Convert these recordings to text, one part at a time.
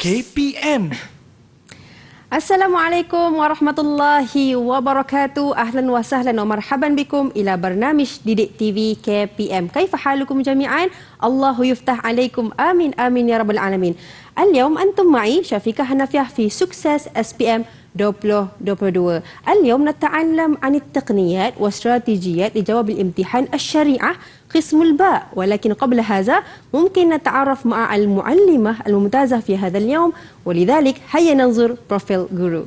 KPM. Assalamualaikum warahmatullahi wabarakatuh. Ahlan wa sahlan wa marhaban bikum ila barnamij Didik TV KPM. Kaifa halukum jami'an? Allahu yuftah alaikum. Amin amin ya rabbal alamin. Al-yawm antum ma'i Syafiqah Hanafiah fi sukses SPM 2022. اليوم نتعلم عن التقنيات واستراتيجيات لجواب الامتحان الشريعة قسم الباء، ولكن قبل هذا ممكن نتعرف مع المعلمة الممتازة في هذا اليوم، ولذلك هيا ننظر بروفيل جورو.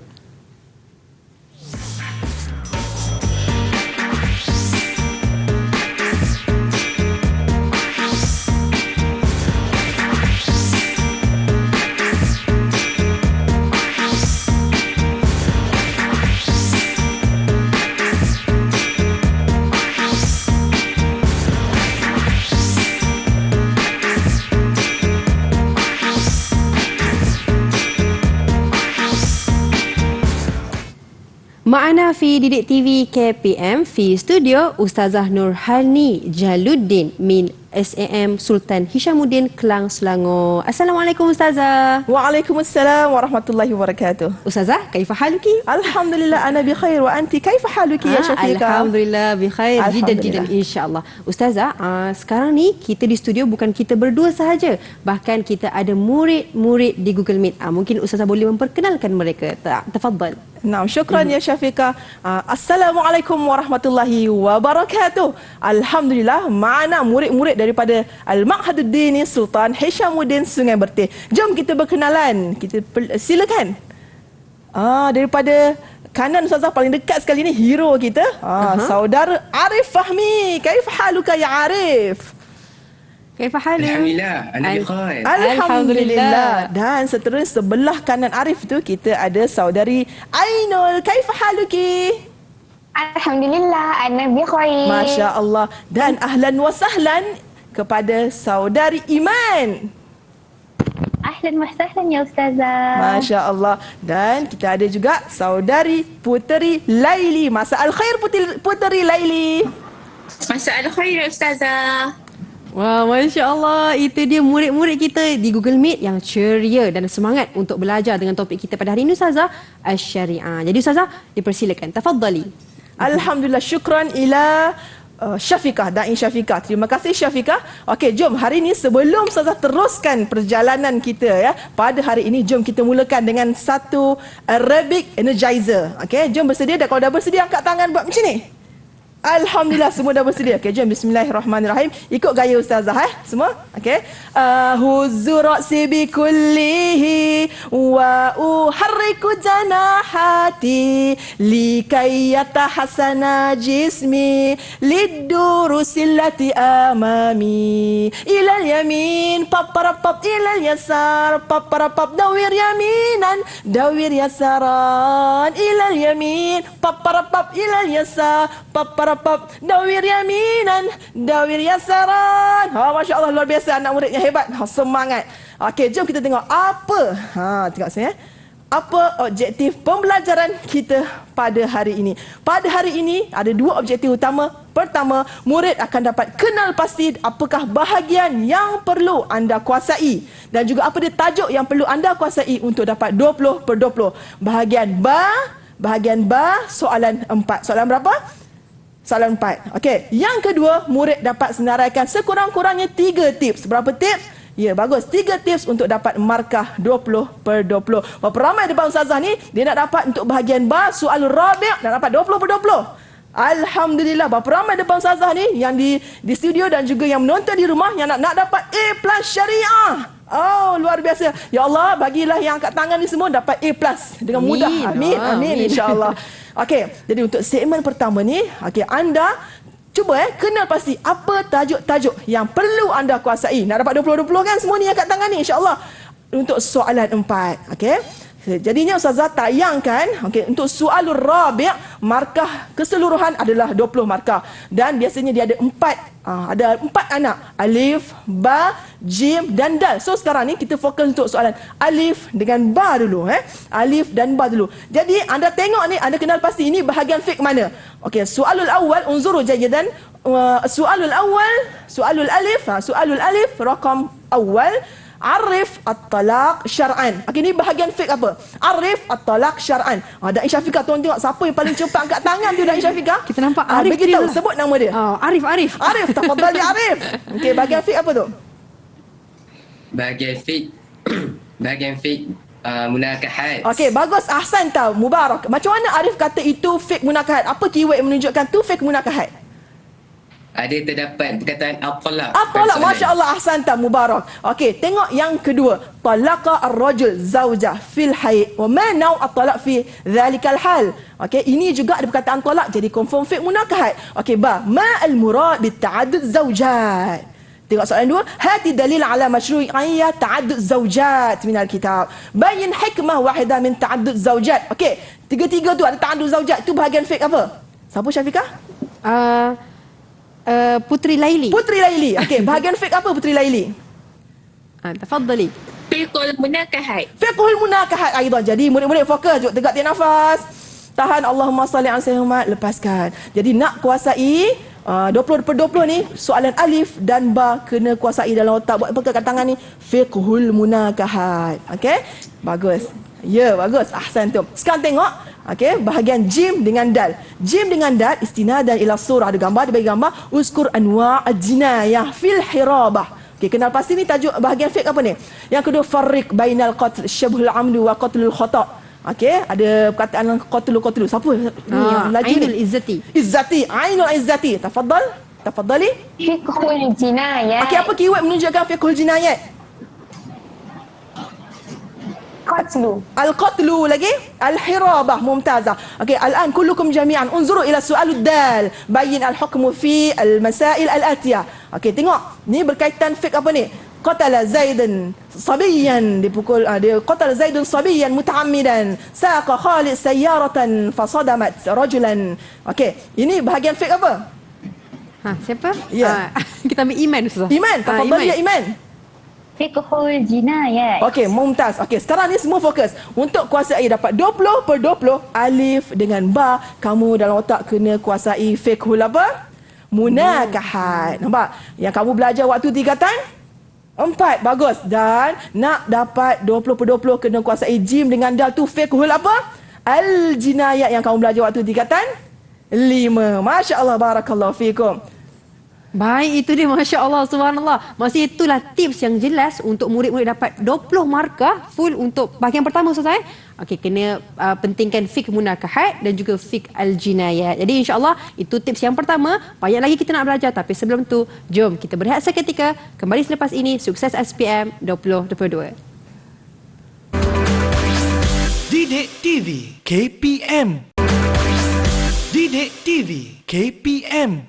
Ma'ana fi Didik TV KPM fi studio Ustazah Nurhani Jaluddin min SAM Sultan Hishamuddin Kelang Selangor. Assalamualaikum Ustazah. Waalaikumsalam warahmatullahi wabarakatuh. Ustazah, kaifa haluki? Alhamdulillah ana bi khair wa anti kaifa haluki ya Syafiqah? Alhamdulillah bi khair jidan insya-Allah. Ustazah, sekarang ni kita di studio bukan kita berdua sahaja, bahkan kita ada murid-murid di Google Meet. Mungkin Ustazah boleh memperkenalkan mereka. Tafadhal. Naam, syukran ya Syafiqah. Assalamualaikum warahmatullahi wabarakatuh. Alhamdulillah, mana murid-murid daripada Al-Ma'hadud Dini Sultan Hishamuddin Sungai Berteh. Jom kita berkenalan. Silakan. Daripada kanan Ustazah paling dekat sekali ni hero kita. Saudara Arif Fahmi. Kaifa haluka ya Arif? Kaifa halu? Alhamdulillah, ana bikhair. Alhamdulillah. Dan seterusnya sebelah kanan Arif tu kita ada saudari Ainul. Kaifa haluki? Alhamdulillah, ana bikhair. Masya-Allah. Dan ahlan wa sahlan kepada saudari Iman. Ahlan wa sahlan ya Ustazah. Masya-Allah. Dan kita ada juga saudari Puteri Laili. Masa al-khair Puteri Laili. Masa al-khair Ustazah. Wah, Masya Allah. Itu dia murid-murid kita di Google Meet yang ceria dan semangat untuk belajar dengan topik kita pada hari ini, Ustazah, Asy-Syariah. Jadi Ustazah, dipersilakan. Tafadhali. Alhamdulillah, syukran ila Syafiqah, Da'i Syafiqah. Terima kasih Syafiqah. Okey, jom hari ini sebelum Ustazah teruskan perjalanan kita ya, pada hari ini jom kita mulakan dengan satu Arabic Energizer. Okey, jom bersedia. Dan kalau dah bersedia, angkat tangan buat macam ni. Alhamdulillah, semua dah bersedia. Okey, jom bismillahirrahmanirrahim. Ikut gaya Ustazah semua. Okey. Huzzu ra'si bi kullihi wa uharriku janahati likay yatahassana jismi lidurusil lati amami ilal yamin paparapap ilal yasar paparapap dawir yaminan dawir yasaran ilal yamin paparapap ilal yasar paparapap dawir yaminan dawir yasaran. Masya Allah, luar biasa anak muridnya hebat. Semangat. Okey, jom kita tengok apa. Tengok saya. Apa objektif pembelajaran kita pada hari ini? Pada hari ini ada dua objektif utama. Pertama, murid akan dapat kenal pasti apakah bahagian yang perlu anda kuasai dan juga apa dia tajuk yang perlu anda kuasai untuk dapat 20/20. Bahagian ba soalan 4. Soalan berapa? Soalan 4. Okey, yang kedua, murid dapat senaraikan sekurang-kurangnya 3 tips. Berapa tips? Ya, bagus. 3 tips untuk dapat markah 20/20. Berapa ramai depan Ustazah ni, dia nak dapat untuk bahagian ba, soalul rabi' nak dapat 20/20. Alhamdulillah. Berapa ramai depan Ustazah ni yang di studio dan juga yang menonton di rumah yang nak dapat A+ syariah. Oh, luar biasa. Ya Allah, bagilah yang angkat tangan ni semua dapat A+ dengan mudah. Amin, amin insya-Allah. Okey, jadi untuk segmen pertama ni, okey, anda cuba kenal pasti apa tajuk-tajuk yang perlu anda kuasai. Nak dapat 20/20 kan semua ni angkat tangan ni insya-Allah. Untuk soalan 4, okey. Jadinya Ustazah tayangkan, okey, untuk soalul rabi' markah keseluruhan adalah 20 markah dan biasanya dia ada 4 anak, alif, ba, jim dan dal. So sekarang ni kita fokus untuk soalan alif dengan ba dulu alif dan ba dulu. Jadi anda tengok ni, anda kenal pasti ini bahagian fiqh mana. Okey, soalul awal unzuru jayidan. Soalul awal, soalul alif, soalul alif raqam awal. Arif at-talaq syar'an. Okey, ni bahagian fiqh apa? Arif at-talaq syar'an. Da'i Syafiqah, tuan tengok siapa yang paling cepat angkat tangan tu Da'i Syafiqah. Kita nampak Arif bagi tahu, tu. sebut nama dia. Arif. Arif, tafadhal ya Arif. Okey, bahagian fiqh apa tu? Bahagian fiqh munakahat. Okey, bagus. Ahsan tau. Mubarak. Macam mana Arif kata itu fiqh munakahat? Apa keyword yang menunjukkan tu fiqh munakahat? Ada terdapat perkataan at-talaq. At-talaq, Masya Allah, ahsan tak, mubarak. Okey, tengok yang kedua. Talaqa ar-rajul zawjah fil haid. Wa ma naw at-talaq fi dhalikal hal. Okey, ini juga ada perkataan talak, jadi confirm fiqh munakahat. Okey, ma al-murad bi ta'addud zawjat. Tengok soalan 2. Hati dalil ala masyru'iyyah ta'addud zawjat min al-kitab. Bayin hikmah wahidah min ta'addud zawjat. Okey, tiga-tiga tu ada ta'addud zawjat. Tu bahagian fiqh apa? Siapa Syafiqah? Putri Laili. Putri Laili. Okey, bahagian fiqh apa Putri Laili? Tafadhali. Fiqhul munakahat. Fiqhul munakahat aidan. Jadi murid-murid fokus, duduk tegak tarik nafas. Tahan, Allahumma salli ala sayyidina, lepaskan. Jadi nak kuasai 20/20 ni, soalan alif dan ba kena kuasai dalam otak. Buat apa kat tangan ni? Fiqhul munakahat. Okey? Bagus. Ya, bagus. Ahsan tu. Sekarang tengok, okey, bahagian jim dengan dal. Jim dengan dal istinadan ila surah, ada gambar, dia bagi gambar uskur anwa' al-jinayah fil hirabah. Okey, kenal pasti ni tajuk bahagian fiqh apa ni? Yang kedua, farriq bainal qatl syabhul amdu wa qatlul khata'. Okey, ada perkataan qatlu. Siapa ni yang laju Ainul ni? Izzati. Izzati, Ainul Izzati. Tafadhali. Fiqhul jinayat. Okey, apa keyword menunjukkan fiqhul jinayat? Qatlu. Al-qatlu lagi, al-hirabah, mumtazah. Okey, al-an kullukum jami'an unzuru ila su'alud dal, bayyin al-hukmu fi al-masail al-atiyah. Okey, tengok. Ni berkaitan fiqh apa ni? Qatala Zaidan sabiyan, dipukul dia qatala Zaidun sabiyan mutaammidan, saqa Khalid sayyaratan fasadamat rajulan. Okey, ini bahagian fiqh apa? Siapa? Ya. Kita ambil Iman Ustazah. Iman, tafadhal ya Iman. Fiqhul jinayat. Okey, mumtaz. Okey, sekarang ni semua fokus. Untuk kuasai dapat 20/20 alif dengan ba, kamu dalam otak kena kuasai fiqhul apa? Munakahat. Nampak? Yang kamu belajar waktu tingkatan 4. Bagus. Dan nak dapat 20/20 kena kuasai jim dengan dal tu fiqhul apa? Al-jinayat yang kamu belajar waktu tingkatan 5. Masya Allah, barakallahu fikum. Baik, itu dia, Masya Allah, subhanallah. Maksudnya itulah tips yang jelas untuk murid-murid dapat 20 markah full untuk bahagian pertama, Ustazah. Okey, kena pentingkan fiqh munakahat dan juga fiqh al-jinayat. Jadi insya-Allah itu tips yang pertama. Banyak lagi kita nak belajar, tapi sebelum tu jom kita berehat seketika. Kembali selepas ini, sukses SPM 2022. Didik TV KPM. Didik TV KPM.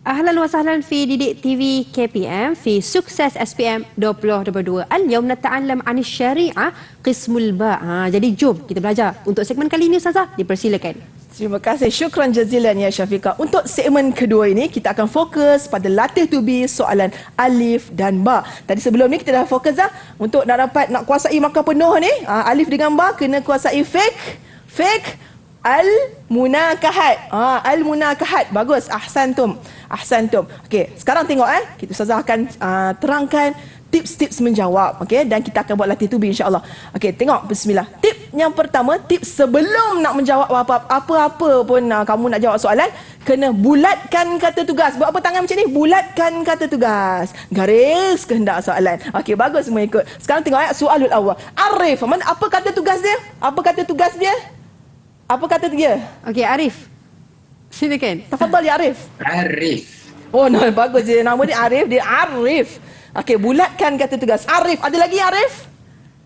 Ahlan wa sahlan fi Didik TV KPM fi Sukses SPM 2022. Al-yawm nata'allam 'an syariah qismul ba'. Jadi jom kita belajar. Untuk segmen kali ini Ustazah, dipersilakan. Terima kasih. Syukran jazilan ya Syafiqah. Untuk segmen kedua ini, kita akan fokus pada latih to be soalan alif dan ba. Tadi sebelum ni kita dah fokus dah. Untuk nak kuasai markah penuh ni, alif dengan ba kena kuasai fiqh al-munakahat. Al-munakahat. Bagus. Ahsantum. Okey, sekarang tengok kita Ustazah akan terangkan tips-tips menjawab, okey, dan kita akan buat latih tu insya-Allah. Okey, tengok, bismillah. Tip yang pertama, tips sebelum nak menjawab apa-apa pun kamu nak jawab soalan, kena bulatkan kata tugas. Buat apa tangan macam ni? Bulatkan kata tugas. Garis kehendak soalan. Okey, bagus semua ikut. Sekarang tengok soalul awal. Arif, apa kata tugas dia? Apa kata dia? Okey, Arif. Silakan. Tafadhal ya Arif. Arif. Oh, no, bagus je. Nama dia Arif. Dia Arif. Okey, bulatkan kata tugas. Arif. Ada lagi Arif?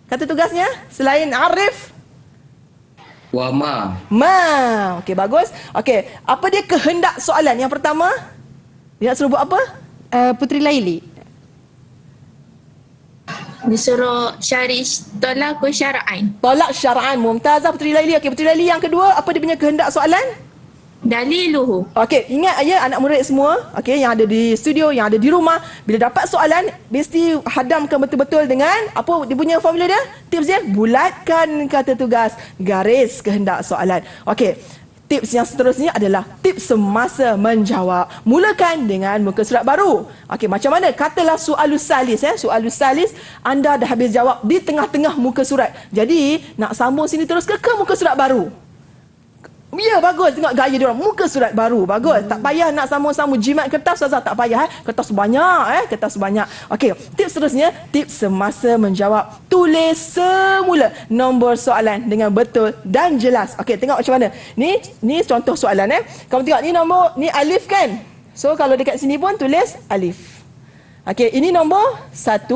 Kata tugasnya? Selain Arif? Wa ma. Okey, bagus. Okey, apa dia kehendak soalan? Yang pertama, dia nak suruh buat apa? Putri Laili. Disuruh syari tolak syara'an. Tolak syara'an. Mumtazah Putri Laili. Okey, Putri Laili yang kedua, apa dia punya kehendak soalan? Daliluhu. Okey, ingat ya anak murid semua, okey, yang ada di studio, yang ada di rumah, bila dapat soalan mesti hadamkan betul-betul dengan apa dia punya formula dia? Tips dia, bulatkan kata tugas, garis kehendak soalan. Okey. Tips yang seterusnya adalah tips semasa menjawab. Mulakan dengan muka surat baru. Okey, macam mana? Katalah soalus salis. Soalus salis, anda dah habis jawab di tengah-tengah muka surat. Jadi, nak sambung sini terus ke muka surat baru? Ya, bagus. Tengok gaya dia orang. Muka surat baru. Bagus. Tak payah nak sambung-sambung jimat kertas, Ustazah. Tak payah. Kertas banyak. Kertas banyak. Okey. Tips seterusnya. Tips semasa menjawab. Tulis semula nombor soalan dengan betul dan jelas. Okey, tengok macam mana. Ni contoh soalan. Kamu tengok ni alif kan? So, kalau dekat sini pun tulis alif. Okey, ini nombor 1.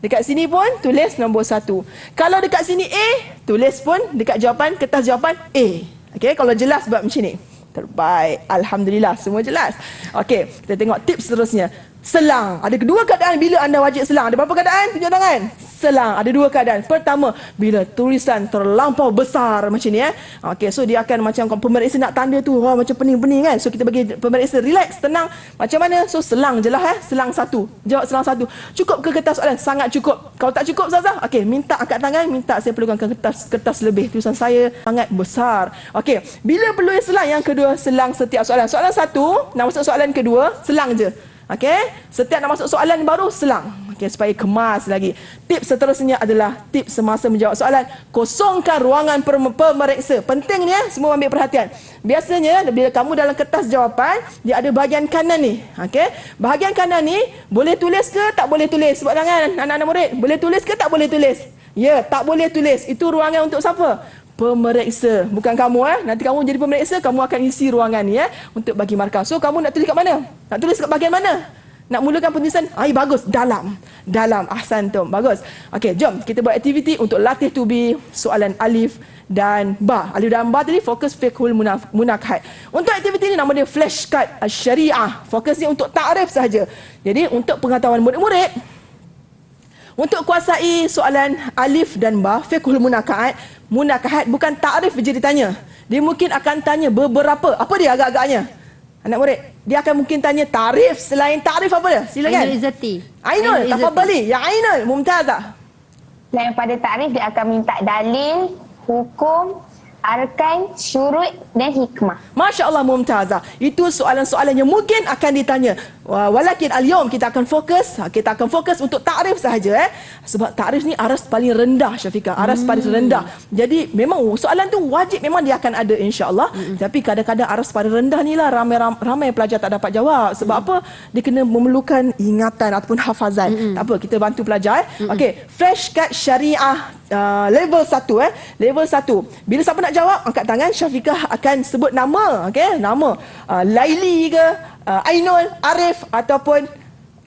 Dekat sini pun tulis nombor 1. Kalau dekat sini A, tulis pun dekat jawapan, kertas jawapan A. Okey, kalau jelas buat macam ni. Terbaik. Alhamdulillah, semua jelas. Okey, kita tengok tips seterusnya. Selang. Ada kedua keadaan bila anda wajib selang. Ada berapa keadaan? Tunjuk tangan. Selang. Ada dua keadaan. Pertama, bila tulisan terlampau besar macam ni. Okey, so dia akan macam pemeriksa nak tanda tu. Wah, macam pening-pening kan. So kita bagi pemeriksa relax, tenang. Macam mana? So selang je lah. Selang 1. Jawab selang 1. Cukup ke kertas soalan? Sangat cukup. Kalau tak cukup, Ustazah, okey, minta angkat tangan. Minta saya perlukan kertas lebih. Tulisan saya sangat besar. Okey, bila perlu selang? Yang kedua, selang setiap soalan. Soalan 1, nak masuk soalan kedua, selang je. Okey, setiap nak masuk soalan baru, selang. Okey, supaya kemas lagi. Tips seterusnya adalah tips semasa menjawab soalan. Kosongkan ruangan pemeriksa. Penting ni, semua ambil perhatian. Biasanya, bila kamu dalam kertas jawapan, dia ada bahagian kanan ni. Okey, bahagian kanan ni, boleh tulis ke tak boleh tulis? Sebab tangan anak-anak murid. Boleh tulis ke tak boleh tulis? Ya, tak boleh tulis. Itu ruangan untuk siapa? Pemeriksa. Bukan kamu. Nanti kamu jadi pemeriksa, kamu akan isi ruangan ni untuk bagi markah. So, kamu nak tulis kat mana? Nak tulis kat bahagian mana? Nak mulakan penulisan? Bagus. Dalam. Ahsantum. Bagus. Okey, jom kita buat aktiviti untuk latih to be soalan alif dan ba. Alif dan ba tadi fokus fiqhul munakahat. Untuk aktiviti ni nama dia flashcard syariah. Fokusnya untuk ta'rif sahaja. Jadi, untuk pengetahuan murid-murid, untuk kuasai soalan alif dan ba, fiqhul munakahat bukan ta'rif je ditanya. Dia mungkin akan tanya beberapa. Apa dia agak-agaknya? Anak murid, dia akan mungkin tanya tarif. Selain ta'rif apa dia? Silakan. Ainul Izzati. Ainul, tafadhali. Ya Ainul, mumtazah. Selain pada takrif, dia akan minta dalil, hukum, arkan, syurut dan hikmah. Masya Allah, mumtazah. Itu soalan-soalan yang mungkin akan ditanya. Walakin al-yawm kita akan fokus untuk ta'rif sahaja. Sebab ta'rif ni aras paling rendah, Syafiqah. Aras paling rendah. Jadi memang soalan tu wajib memang dia akan ada, insya-Allah. Tapi kadang-kadang aras paling rendah ni lah ramai pelajar tak dapat jawab. Sebab apa? Dia kena memerlukan ingatan ataupun hafazan. Tak apa, kita bantu pelajar. Okey, flashcard syariah level 1 level 1. Bila siapa nak jawab, angkat tangan, Syafiqah akan sebut nama, okey? Nama Laili ke, Ainul, Arif ataupun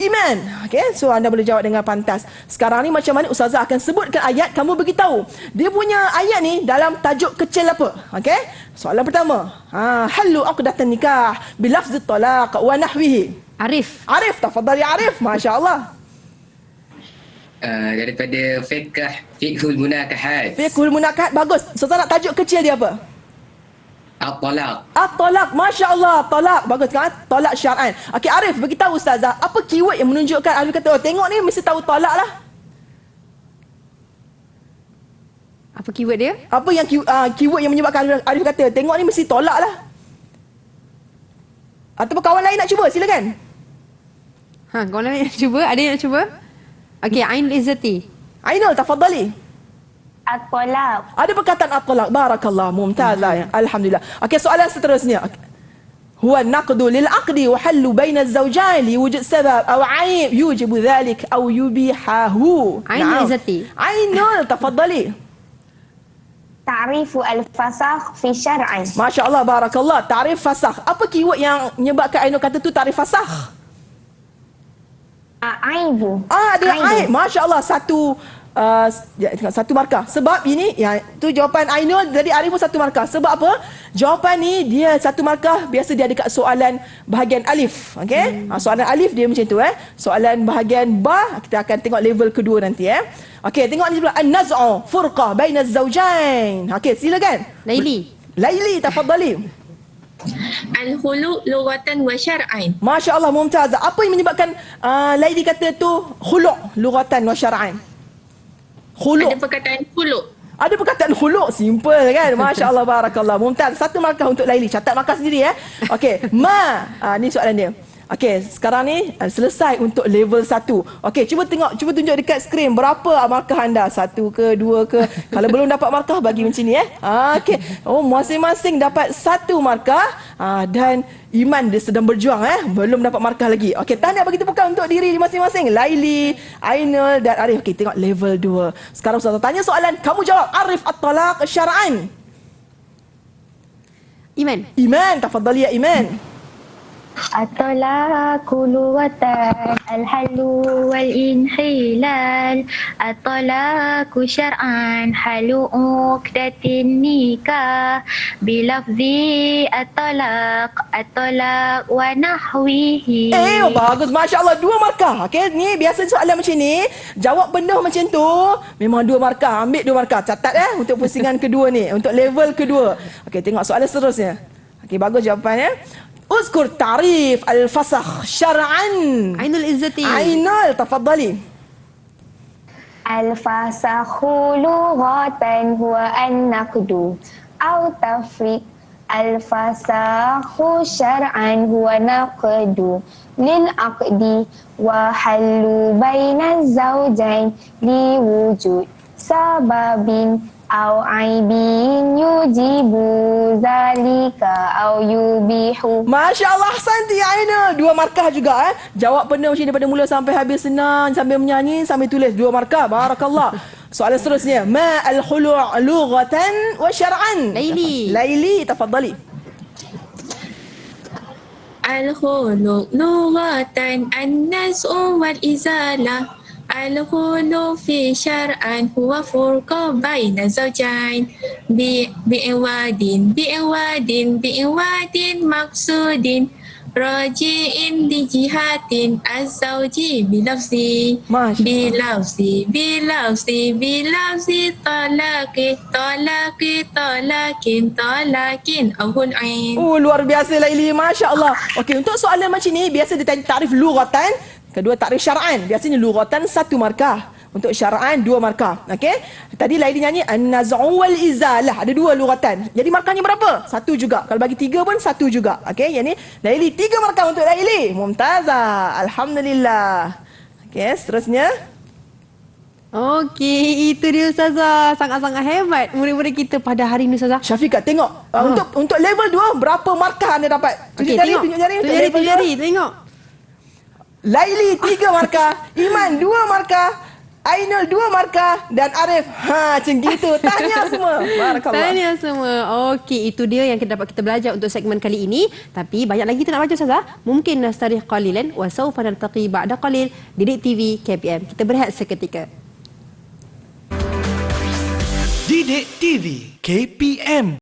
Iman. Okey, so anda boleh jawab dengan pantas. Sekarang ni macam mana Ustazah akan sebutkan ayat, kamu beritahu dia punya ayat ni dalam tajuk kecil apa. Okey? Soalan pertama. Halu uqdatan nikah bilafz talaq wa nahwihi. Arif. Arif, tafadhali Arif. Masya-Allah. Daripada fiqhul munakahat. Fiqhul munakahat, bagus. Ustazah nak tajuk kecil dia apa? At-talaq. At-talaq, Masya Allah, talak. Bagus kan? Talak syar'an. Okey, Arif, beritahu Ustazah, apa keyword yang menunjukkan Arif kata, tengok ni mesti tahu talak lah. Apa keyword dia? Apa yang keyword yang menyebabkan Arif kata, tengok ni mesti tolak lah. Ataupun kawan lain nak cuba, silakan. Kawan lain nak cuba? Ada yang nak cuba? Okey, Ainul Izzati. Ainul, tafadhali. At-talaq. Ada perkataan at-talaq. Barakallah, mumtazah. Alhamdulillah. Okey, soalan seterusnya. Huwa naqdu lil aqdi wa hallu baina az-zawjayn li wujud sabab aw 'ayb yujibu dhalik aw yubihahu. Ainul Izzati. Ainul, tafadhali. Ta'rifu al-fasakh fi syar'an. Masya Allah, barakallah. Ta'rif fasakh. Apa keyword yang menyebabkan Ainul kata tu ta'rif fasakh? Aibu. Ada aib. Masya Allah, satu markah. Sebab ini, tu jawapan Ainul, jadi Arif pun satu markah. Sebab apa? Jawapan ni, dia satu markah, biasa dia dekat soalan bahagian alif. Okey? Soalan alif dia macam tu. Soalan bahagian ba, kita akan tengok level kedua nanti. Okey, tengok ni sebelah. An-naz'u furqah baina az-zawjayn. Okey, silakan. Laili, tafadhali. Al-hulu lughatan wa syar'an. Masya Allah, mumtazah. Apa yang menyebabkan Laili kata tu khulu' lughatan wa syar'an? Khulu'. Ada perkataan khulu'. Ada perkataan khuluk, simple kan? Masya Allah, barakallah. Mumtaz. 1 markah untuk Laili. Catat markah sendiri ya. Okey, ni soalan dia. Okey, sekarang ni selesai untuk level 1. Okey, cuba tunjuk dekat skrin berapa markah anda? 1 ke, 2 ke? Kalau belum dapat markah bagi macam ni Okey. Oh, masing-masing dapat 1 markah dan Iman dia sedang berjuang belum dapat markah lagi. Okey, tahniah bagi tepukan untuk diri masing-masing. Laili, Ainul dan Arif. Okey, tengok level 2. Sekarang Ustazah tanya soalan, kamu jawab. Arif at-talaq syar'an. Iman, tafadhali ya Iman. At-talaqu lughatan al-halu wal-inhilal. At-talaqu syar'an halu uqdatin nikah. Bilafzi at-talaq wa nahwihi. Bagus, Masya Allah, 2 markah. Okey, ni biasa soalan macam ni, jawab penuh macam tu, memang 2 markah. Ambil 2 markah. Catat untuk pusingan kedua ni, untuk level kedua. Okey, tengok soalan seterusnya. Okey, bagus jawapannya. Uzkur ta'rif al-fasakh syar'an. Ainul Izzati. Ainul, tafadhali. Al-fasakhu lughatan huwa an-naqdu aw tafriq. Al-fasakhu syar'an huwa naqdu lil aqdi wa hallu baina zawjain li wujud sababin aw aibin yujibu zalika aw yubihu. Masya Allah, Santi Aina. 2 markah juga Jawab penuh macam daripada mula sampai habis, senang, sambil menyanyi, sambil tulis. 2 markah. Barakallah. Soalan seterusnya. Ma al-khulu' lughatan wa syar'an. Laili, tafadhali. Al-khulu lughatan an-naz'u wal izalah. Al-khulu fi syar'an huwa furqa baina zawjain bi'iwadin maksudin raji'in li jihatin az-zawji bilafzi talakin awhul ain. Luar biasa Laili, Masya Allah. Okey, untuk soalan macam ni biasa ditanya takrif lughatan, kedua takrif syar'an. Biasanya lughatan 1 markah, untuk syar'an 2 markah. Okey, tadi Laili nyanyi an-naz'u wal izalah, ada 2 lughatan. Jadi markahnya berapa? 1 juga. Kalau bagi 3 pun 1 juga. Okey, yang ni Laili 3 markah untuk Laili. Mumtazah, alhamdulillah. Okey, seterusnya. Okey, itu dia Ustazah. Sangat-sangat hebat murid-murid kita pada hari ini Ustazah. Syafiqah, tengok. Untuk level 2 berapa markah anda dapat? Tunjuk jari, tunjuk jari. Tengok. Laili 3 markah, Iman 2 markah, Ainul 2 markah dan Arif macam gitu. Tahniah semua. Barakallah. Tahniah semua. Okey, itu dia yang dapat kita belajar untuk segmen kali ini. Tapi banyak lagi kita nak baca Ustazah. Mungkin nastarih qalilan wa sawfa naltaqi ba'da qalil. Didik TV KPM. Kita berehat seketika. Didik TV KPM.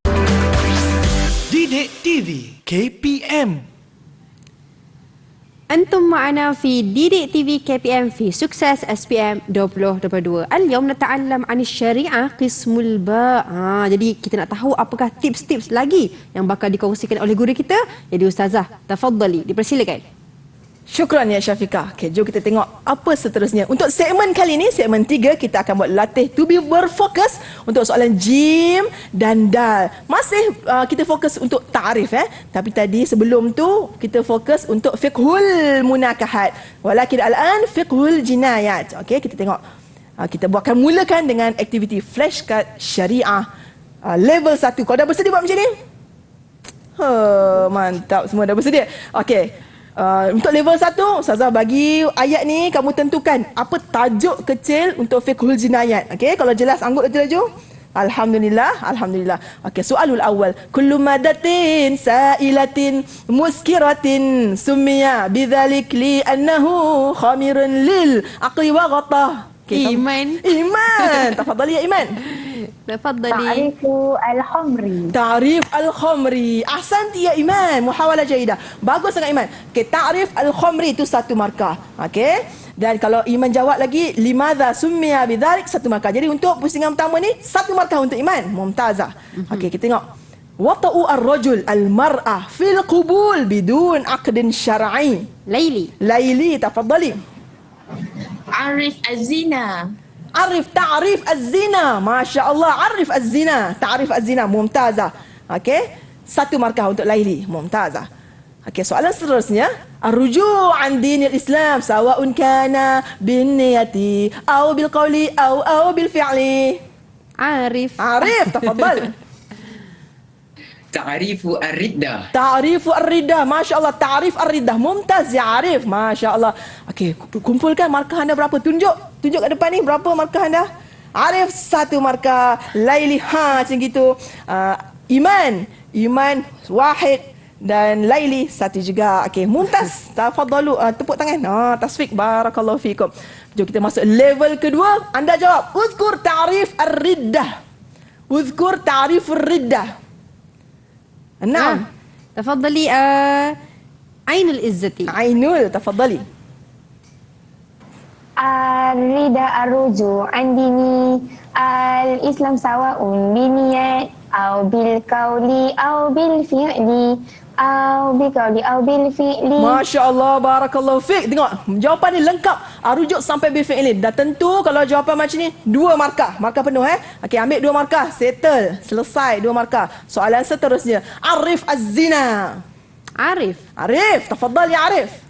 Didik TV KPM. أنتم معنا في ديدي تي في KPM في سكسس SPM 2022. اليوم نتعلم عن الشريعة قسم الباء. Jadi kita nak tahu apakah tips-tips lagi yang bakal dikongsikan oleh guru kita. Jadi Ustazah, tafadhali, dipersilakan. Syukran ya Syafiqah. Okey, jom kita tengok apa seterusnya. Untuk segmen kali ini, segmen 3, kita akan buat latih to be berfokus untuk soalan jim dan dal. Masih kita fokus untuk ta'rif Tapi tadi sebelum tu kita fokus untuk fiqhul munakahat. Walakin al-an fiqhul jinayat. Okey, kita tengok. Kita akan mulakan dengan aktiviti flashcard syariah level 1. Kau dah bersedia buat macam ni? Mantap, semua dah bersedia. Okey. Untuk level 1, Ustazah bagi ayat ni, kamu tentukan apa tajuk kecil untuk fiqhul jinayat. Okey, kalau jelas anggut laju. Alhamdulillah, alhamdulillah. Okey, soalul awal. Kullu madatin sa'ilatin muskiratin summiya bidzalik li annahu khamirun lil aqli wa ghatah. Iman. Tafadhali ya Iman. Tafadhali. Ta'rifu al-khamri. Ta'rif al-khamri. Ahsanti ya Iman. Muhawalah jahidah. Bagus sangat Iman. Okey, ta'rif al-khamri itu 1 markah. Okey. Dan kalau Iman jawab lagi, limadha summiya bidzalik, 1 markah. Jadi untuk pusingan pertama ni 1 markah untuk Iman. Mumtazah. Okey, kita tengok. Wata'u ar-rajul al-mar'ah fil qubul bidun aqdin syar'i. Laili, tafadhali. Arif az-zina. Arif ta'rif az-zina. Masya Allah. Arif az-zina. Ta'rif az-zina. Mumtazah. Okey. 1 markah untuk Laili. Mumtazah. Okey, soalan seterusnya. Ar-ruju' an dinil Islam sawa'un kana bin niyati aw bil qawli aw bil fi'li. Arif. Arif, tafadhal. Ta'rifu ar-riddah. Ta'rifu ar-riddah. Masya Allah. Ta'rif ar-riddah. Mumtaz ya Arif. Masya Allah. Okey, kumpulkan markah anda berapa. Tunjuk kat depan ni berapa markah anda. Arif 1 markah. Laili macam gitu. Iman wahid. Dan Laili 1 juga. Okey, Mumtaz. Tafadhalu. Tepuk tangan. Tasfik. Barakallahu fikum. Jom kita masuk level kedua. Anda jawab. Uzkur ta'rif ar-riddah. Uzkur ta'rif ar-riddah. Naam. تفضلي عين العزة. Ainul, tafadhali. Rida ar-ruju andini al-Islam sawa'un biniyat aw bil qawli aw bil fi'li aw bi qawli aw bil fi'li. Masya Allah, barakallahu fiik. Tengok, jawapan ni lengkap. Rujuk sampai bil fi'li. Dah tentu kalau jawapan macam ni 2 markah. Markah penuh Okey, ambil 2 markah. Settle. Selesai 2 markah. Soalan seterusnya. Arif az-zina. Arif. Arif, tafadhal ya Arif.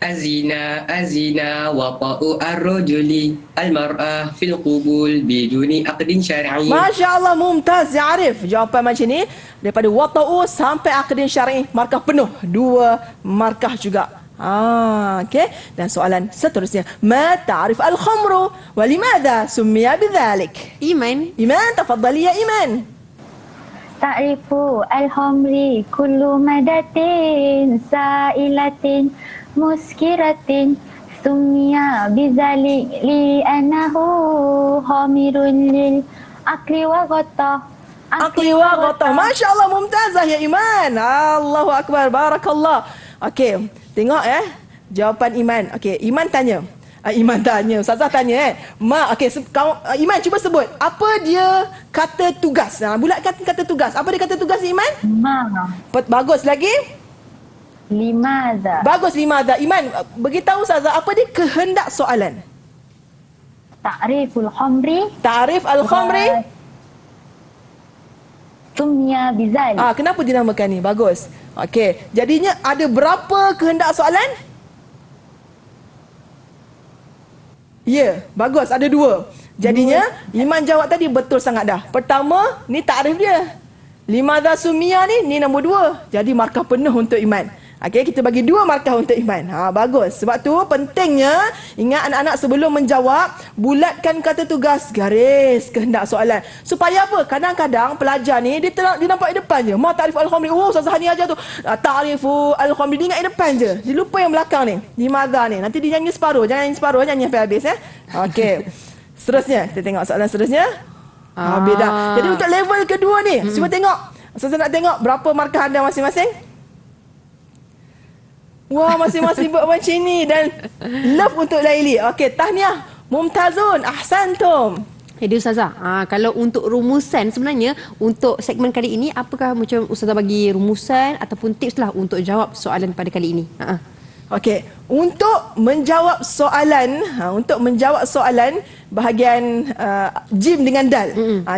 Azina wata'u ar-rajuli al-mar'ah fil qubul biduni aqdin syar'i. Masya Allah, mumtaz ya Arif. Jawapan macam ni daripada wata'u sampai aqdin syar'i, markah penuh. 2 markah juga. Okey. Dan soalan seterusnya, ma ta'rif al-khamru wa limadha summiya bidzalik? Iman. Iman, tafadhali ya Iman. Ta'rifu al-khamri kullu madatin sa'ilatin muskiratin summiya bizalik li anahu hamirun lil akli wa ghata. Akli wa ghata. Masya Allah, mumtazah ya Iman. Allahu Akbar, barakallah. Okey, tengok jawapan Iman. Okey, Iman tanya. Iman tanya, Ustazah tanya okey, Iman cuba sebut apa dia kata tugas. Bulatkan kata tugas. Apa dia kata tugas Iman? Bagus lagi. Limadha. Bagus, limadha. Iman, beritahu Ustazah apa dia kehendak soalan. Ta'riful khamri. Ta'rif al-khamri. Summiya bizalik. Kenapa dinamakan ni? Bagus. Okey, jadinya ada berapa kehendak soalan? Ya, bagus. Ada 2. Jadinya, Iman jawab tadi betul sangat dah. Pertama, ni ta'rif dia. Limadha summiya ni nombor 2. Jadi, markah penuh untuk Iman. Okey, kita bagi 2 markah untuk Iman. Bagus. Sebab tu pentingnya ingat anak-anak sebelum menjawab, bulatkan kata tugas, garis kehendak soalan. Supaya apa? Kadang-kadang pelajar ni dia nampak di depan je. Ma ta'rif al-khamri. Ustazah ni ajar tu. Ta'rifu al-khamri. Dia ingat di depan je. Dia lupa yang belakang ni. Di madha ni. Nanti dia nyanyi separuh. Jangan nyanyi separuh, nyanyi sampai habis Okey. Seterusnya, kita tengok soalan seterusnya. Beda. Jadi untuk level kedua ni, cuba tengok. Ustazah nak tengok berapa markah anda masing-masing. Wah, masing-masing buat macam ni. Dan love untuk Laili. Okey, tahniah. Mumtazun, ahsantum. Jadi Ustazah, kalau untuk rumusan sebenarnya untuk segmen kali ini, apakah macam Ustazah bagi rumusan ataupun tips lah untuk jawab soalan pada kali ini? Okey, untuk menjawab soalan bahagian jim dengan dal.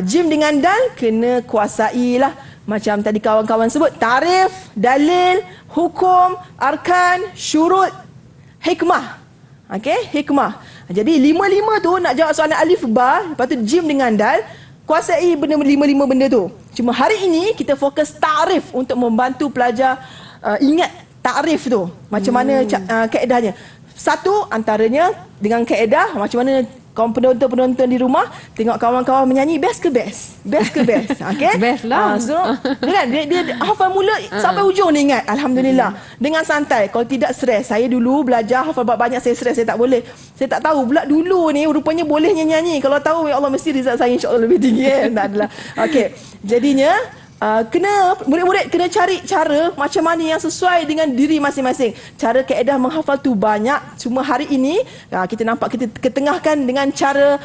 Jim dengan dal kena kuasai lah. Macam tadi kawan-kawan sebut, tarif, dalil, hukum, arkan, syurut, hikmah. Okey, hikmah. Jadi 5 tu nak jawab soalan alif ba, lepas tu jim dengan dal, kuasai benda 5 benda tu. Cuma hari ini kita fokus tarif untuk membantu pelajar ingat tarif tu. Macam mana kaedahnya. Satu antaranya dengan kaedah macam mana penonton di rumah tengok kawan-kawan menyanyi best ke best. Okey. Best lah. So, kan dia hafal mula sampai ujung dia ingat. Alhamdulillah. Dengan santai, kalau tidak stres. Saya dulu belajar hafal banyak, saya stres, saya tak boleh. Saya tak tahu pula dulu ni rupanya boleh nyanyi. Kalau tahu ya Allah mesti result saya insya-Allah lebih tinggi Tak adalah. Okey. Jadinya murid-murid kena cari cara macam mana yang sesuai dengan diri masing-masing. Cara kaedah menghafal tu banyak. Cuma hari ini kita nampak kita ketengahkan dengan cara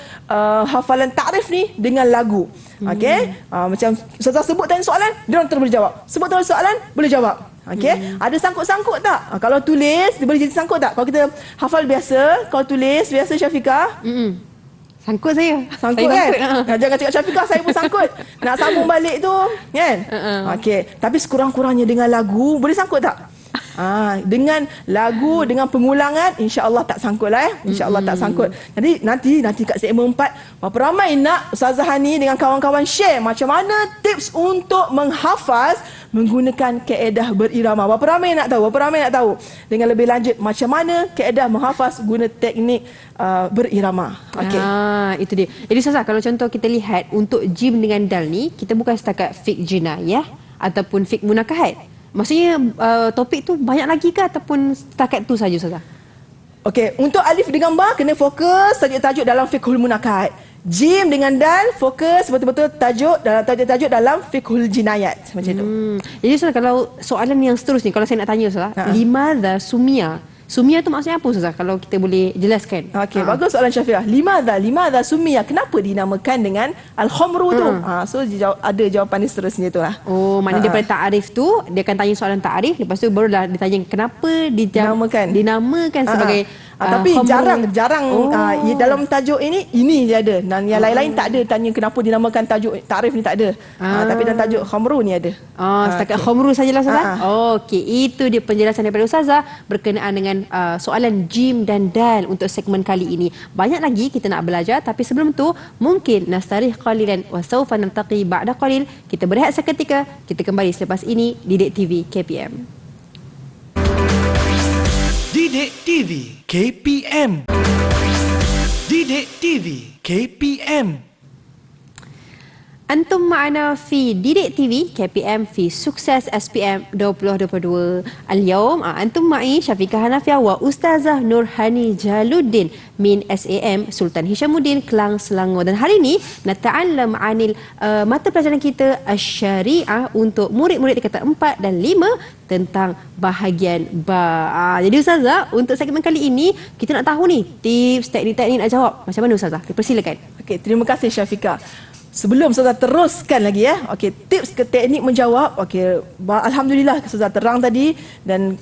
hafalan takrif ni dengan lagu. Okey? Macam Ustazah sebut tanya soalan, dia orang terus boleh jawab. Sebut tanya soalan, boleh jawab. Okey, ada sangkut-sangkut tak? Kalau tulis dia boleh jadi sangkut tak? Kalau kita hafal biasa, kalau tulis biasa Syafiqah, Sangkut saya. sangkut Saya kan? Jangan cakap Syafiqah saya pun sangkut. Nak sambung balik tu, kan? Okey, tapi sekurang-kurangnya dengan lagu boleh sangkut tak? Dengan lagu, dengan pengulangan, insya-Allah tak sangkut lah insya-Allah tak sangkut. Jadi nanti kat segmen 4 berapa ramai nak Ustazah Hani dengan kawan-kawan share macam mana tips untuk menghafaz menggunakan kaedah berirama. Berapa ramai nak tahu? Berapa ramai nak tahu? Dengan lebih lanjut macam mana kaedah menghafaz guna teknik berirama. Okey. Itu dia. Jadi Ustazah, kalau contoh kita lihat untuk jim dengan dal ni, kita bukan setakat fiqh jinayah ataupun fiqh munakahat. Maksudnya topik tu banyak lagi ke ataupun setakat tu saja Ustazah? Okey, untuk alif dengan ba kena fokus tajuk-tajuk dalam fiqhul munakahat. Jim dengan dal fokus betul-betul tajuk dalam fiqhul jinayat macam tu. Jadi Ustazah, kalau soalan yang seterusnya, kalau saya nak tanya Ustazah, limadha sumia? Sumia tu maksudnya apa Ustazah? Kalau kita boleh jelaskan. Okey, bagus soalan Syafiqah. Limadha sumia? Kenapa dinamakan dengan al-khamru tu? So ada jawapan di seterusnya itulah. Oh, maknanya daripada ta'arif tu dia akan tanya soalan ta'arif, lepas tu barulah ditanya kenapa dinamakan sebagai tapi khamru. jarang dalam tajuk ini je ada. Dan yang lain-lain tak ada tanya kenapa dinamakan tajuk ta'arif ni, tak ada. Tapi dalam tajuk khamru ni ada. Setakat khamru sajalah Ustazah. Okey, itu dia penjelasan daripada Ustazah berkenaan dengan soalan jim dan dal untuk segmen kali ini. Banyak lagi kita nak belajar, tapi sebelum tu mungkin nastarih qalilan wa sawfa naltaqi ba'da qalil. Kita berehat seketika, kita kembali selepas ini di Didik TV KPM. Didik TV KPM. Didik TV KPM. Antum ma'ana fi Didik TV KPM fi Sukses SPM 2022. Al-yawm antum ma'i Syafiqah Hanafiah wa Ustazah Nurhani Jaluddin min SAM Sultan Hishamuddin Kelang Selangor. Dan hari ini nata'allam 'anil mata pelajaran kita Asy-Syariah untuk murid-murid tingkatan 4 dan 5 tentang bahagian ba. Jadi Ustazah, untuk segmen kali ini kita nak tahu ni tips teknik-teknik nak jawab. Macam mana Ustazah? Dipersilakan. Okey, terima kasih Syafiqah. Sebelum Ustazah teruskan lagi okey, tips ke teknik menjawab. Okey, alhamdulillah Ustazah terang tadi, dan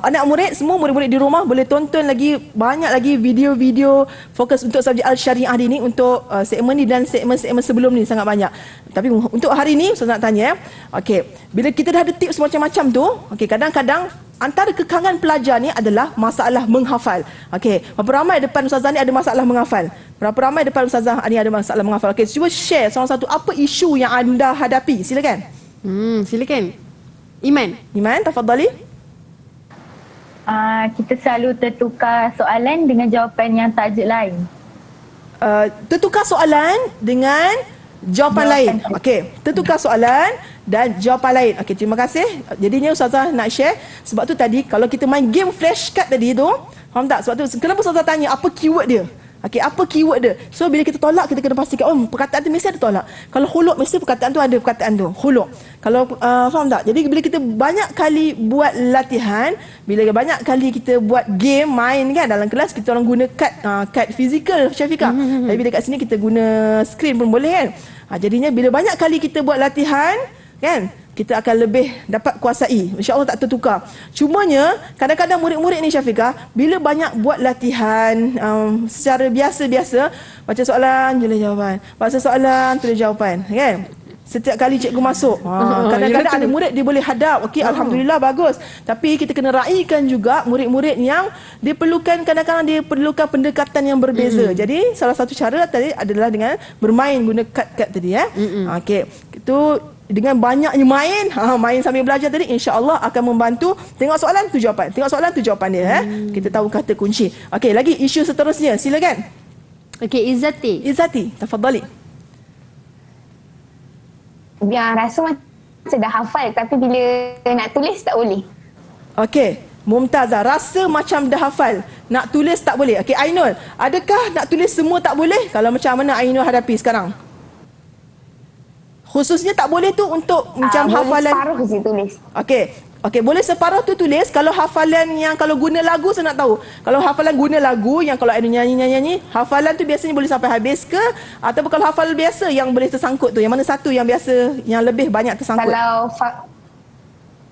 anak murid semua, murid-murid di rumah boleh tonton lagi banyak lagi video-video fokus untuk subjek al-syariah ini untuk segmen ni dan segmen-segmen sebelum ni sangat banyak. Tapi untuk hari ni Ustazah nak tanya okey, bila kita dah ada tips macam-macam tu, okey, kadang-kadang antara kekangan pelajar ni adalah masalah menghafal. Okey, berapa ramai depan Ustazah ni ada masalah menghafal? Berapa ramai depan Ustazah ni ada masalah menghafal? Okey, cuba share salah satu apa isu yang anda hadapi. Silakan. Silakan. Iman, tafadhali. Kita selalu tertukar soalan dengan jawapan yang tajuk lain. Tertukar soalan dengan jawapan lain. Okey, tertukar soalan dan jawapan lain. Okey, terima kasih. Jadinya Ustazah nak share, sebab tu tadi kalau kita main game flashcard tadi tu, faham tak? Sebab tu kenapa Ustazah tanya apa keyword dia? Okey, apa keyword dia? So bila kita tolak, kita kena pastikan perkataan tu mesti ada tolak. Kalau khuluk, mesti perkataan tu ada perkataan tu. Khuluk. Kalau faham tak? Jadi bila kita banyak kali buat latihan, bila banyak kali kita buat game main kan dalam kelas, kita orang guna kad fizikal Syafiqah. Tapi bila kat sini kita guna screen pun boleh kan? Jadinya bila banyak kali kita buat latihan kan, kita akan lebih dapat kuasai. InsyaAllah tak tertukar. Cumanya, kadang-kadang murid-murid ni Syafiqah, bila banyak buat latihan secara biasa-biasa, baca soalan, tulis jawapan. Baca soalan, tulis jawapan. Kan? Setiap kali cikgu masuk. Kadang-kadang ada murid dia boleh hadap. Okey, alhamdulillah bagus. Tapi kita kena raikan juga murid-murid yang dia perlukan, kadang-kadang dia perlukan pendekatan yang berbeza. Jadi, salah satu cara tadi adalah dengan bermain guna kad-kad tadi. Okey, itu dengan banyaknya main sambil belajar tadi, insya-Allah akan membantu. Tengok soalan tu jawapan, tengok soalan tu jawapan dia. Kita tahu kata kunci. Okey, lagi isu seterusnya, silakan. Okey, Izzati, tafadhali. Yang rasa macam dah hafal, tapi bila nak tulis tak boleh. Okey, Mumtazah rasa macam dah hafal, nak tulis tak boleh. Okey, Ainul, adakah nak tulis semua tak boleh? Kalau macam mana Ainul hadapi sekarang? Khususnya tak boleh tu untuk macam hafalan. Boleh separuh je tulis. Okey, boleh separuh tu tulis. Kalau hafalan yang kalau guna lagu, saya nak tahu. Kalau hafalan guna lagu yang kalau ada nyanyi-nyanyi, hafalan tu biasanya boleh sampai habis ke? Ataupun kalau hafal biasa yang boleh tersangkut tu, yang mana satu yang biasa, yang lebih banyak tersangkut?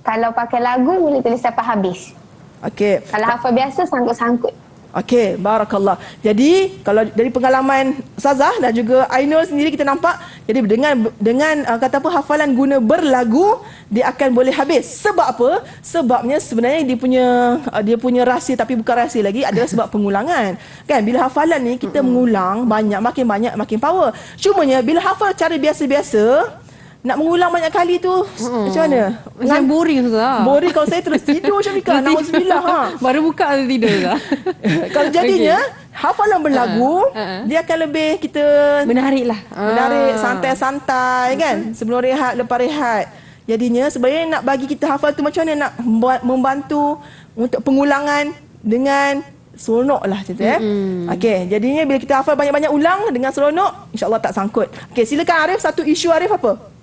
Kalau pakai lagu boleh tulis sampai habis. Okey. Kalau hafal biasa sangkut-sangkut. Okey, barakallah. Jadi kalau dari pengalaman Ustazah dan juga Ainul sendiri kita nampak, jadi dengan kata apa, hafalan guna berlagu, dia akan boleh habis. Sebab apa? Sebabnya sebenarnya dia punya rahsia, tapi bukan rahsia lagi, adalah sebab pengulangan. Kan bila hafalan ni kita mengulang banyak makin power. Cumanya bila hafal cara biasa-biasa, nak mengulang banyak kali tu macam mana? Macam boring Ustazah. Boring kalau saya terus tidur Syafiqah. Nauzubillah. Baru buka tu tidur Ustazah. Kalau jadinya hafalan berlagu, dia akan lebih kita Menarik lah. menarik, santai-santai kan, sebelum rehat, lepas rehat. Jadinya sebenarnya nak bagi kita hafal tu macam mana nak membantu untuk pengulangan dengan seronok lah macam tu Okey, jadinya bila kita hafal banyak-banyak ulang dengan seronok, insya-Allah tak sangkut. Okey, silakan Arif, satu isu Arif apa?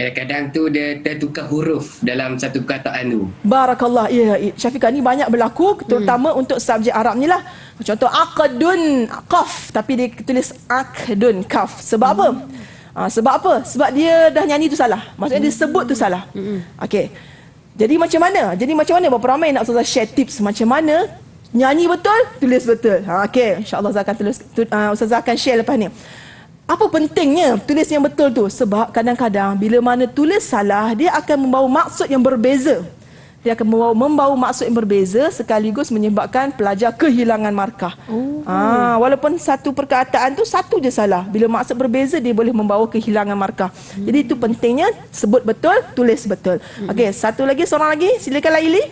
Kadang-kadang tu dia tertukar huruf dalam satu perkataan tu. Barakallah. Ya, Syafiqah, ni banyak berlaku terutama untuk subjek Arab ni lah. Contoh aqdun qaf tapi dia tulis aqdun kaf. Sebab apa? Sebab apa? Sebab dia dah nyanyi tu salah. Maksudnya dia sebut tu salah. Okey. Jadi macam mana? Berapa ramai nak Ustazah share tips macam mana nyanyi betul, tulis betul. Okey, insya-Allah Ustazah akan share lepas ni. Apa pentingnya tulis yang betul tu? Sebab kadang-kadang bila mana tulis salah, dia akan membawa maksud yang berbeza. Dia akan membawa maksud yang berbeza sekaligus menyebabkan pelajar kehilangan markah. Walaupun satu perkataan tu satu je salah, bila maksud berbeza dia boleh membawa kehilangan markah. Jadi itu pentingnya sebut betul, tulis betul. Okey, satu lagi, seorang lagi, silakan Laili.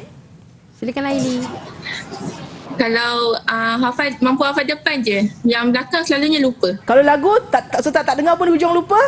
Silakan Laili. Kalau mampu hafal depan je, yang belakang selalunya lupa. Kalau lagu tak dengar pun hujung lupa?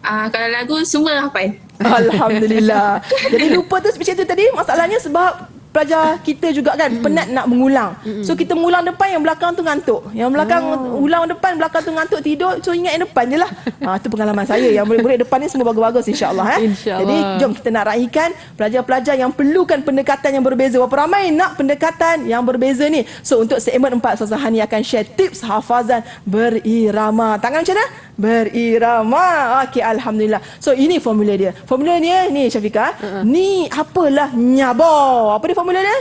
Kalau lagu semua hafal. Alhamdulillah. Jadi lupa tu macam tu tadi, masalahnya sebab pelajar kita juga kan penat nak mengulang. So kita mengulang depan, yang belakang tu ngantuk. Yang belakang ulang depan, belakang tu ngantuk tidur. So ingat yang depan je lah. Itu pengalaman saya. Yang murid-murid depan ni semua bagus-bagus insya-Allah. InsyaAllah. Jadi jom kita nak raikan pelajar-pelajar yang perlukan pendekatan yang berbeza. Berapa ramai nak pendekatan yang berbeza ni? So untuk segmen 4 Ustazah Hani akan share tips hafazan berirama. Tangan macam mana? Berirama. Okey, alhamdulillah. So ini formula dia. Formula dia ni Syafiqah. Ni apalah nyabo. Apa dia formula dia?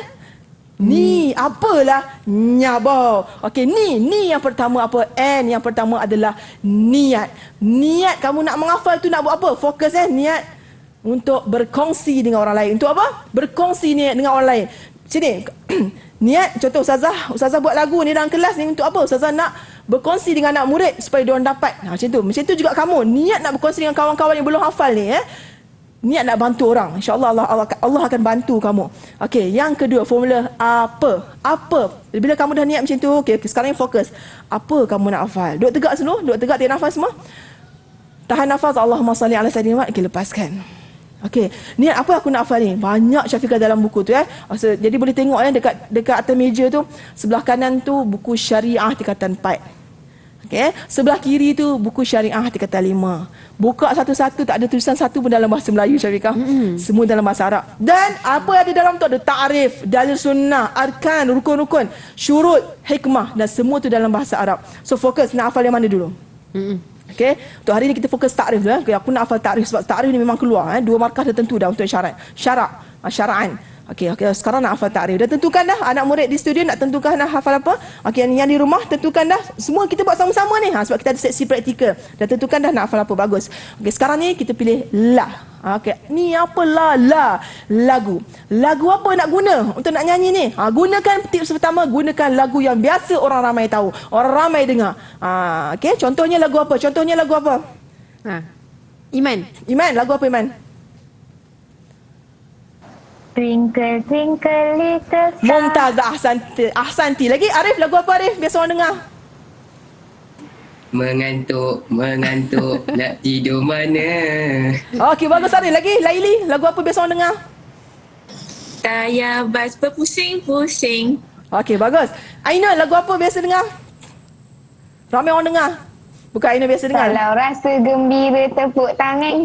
Ni apalah nyabo. Okey, ni yang pertama apa? N yang pertama adalah niat. Niat kamu nak menghafal tu nak buat apa? Fokus niat untuk berkongsi dengan orang lain. Untuk apa? Berkongsi niat dengan orang lain. Sini. Niat contoh Ustazah buat lagu ni dalam kelas ni untuk apa? Ustazah nak berkongsi dengan anak murid supaya diorang dapat. Macam tu juga kamu. Niat nak berkongsi dengan kawan-kawan yang belum hafal ni Niat nak bantu orang. InsyaAllah Allah akan bantu kamu. Okey, yang kedua formula apa? Bila kamu dah niat macam tu, okey, sekarang fokus. Apa kamu nak hafal? Duduk tegak semua, tarik nafas semua. Tahan nafas. Allahumma salli ala sayyidina Muhammad. Okey, lepaskan. Okey, niat apa aku nak hafal ni? Banyak Syafiqah dalam buku tu Jadi boleh tengok dekat atas meja tu, sebelah kanan tu buku syariah tingkatan 4. Okey, sebelah kiri tu buku syariah tingkatan 5. Buka satu-satu, tak ada tulisan satu pun dalam bahasa Melayu Syafiqah. Semua dalam bahasa Arab. Dan apa ada dalam tu? Ada ta'rif, dalil sunnah, arkan, rukun-rukun, syurut, hikmah, dan semua tu dalam bahasa Arab. So fokus nak hafal yang mana dulu? Okey, untuk hari ni kita fokus takrif dulu. Okay, aku nak hafal takrif sebab takrif ni memang keluar 2 markah dah tentu dah untuk syara'an. Okey, sekarang nak hafal takrif. Dah tentukan dah anak murid di studio nak tentukan nak hafal apa? Okey, yang di rumah tentukan dah. Semua kita buat sama-sama ni sebab kita ada seksi praktikal. Dah tentukan dah nak hafal apa, bagus. Okey, sekarang ni kita pilih la. Okey, ni apa la? Lagu. Lagu apa nak guna untuk nak nyanyi ni? Gunakan tips pertama, gunakan lagu yang biasa orang ramai tahu, orang ramai dengar. Okey, contohnya lagu apa? Iman, lagu apa Iman? Twinkle, twinkle, little star. Mumtazah, ahsanti. Lagi Arif, lagu apa Arif? Biasa orang dengar. Mengantuk, nak tidur mana? Okey, bagus Arif. Lagi Laili, lagu apa biasa orang dengar? Tayar bas berpusing-pusing. Okey, bagus. Aina, lagu apa biasa dengar? Ramai orang dengar. Bukan Aina biasa dengar. Kalau rasa gembira tepuk tangan.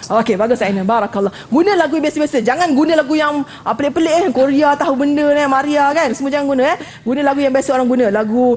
Okey, bagus Aina. Barakallah. Guna lagu yang biasa-biasa. Jangan guna lagu yang pelik-pelik Korea tahu benda ni, Maria kan. Semua jangan guna Guna lagu yang biasa orang guna. Lagu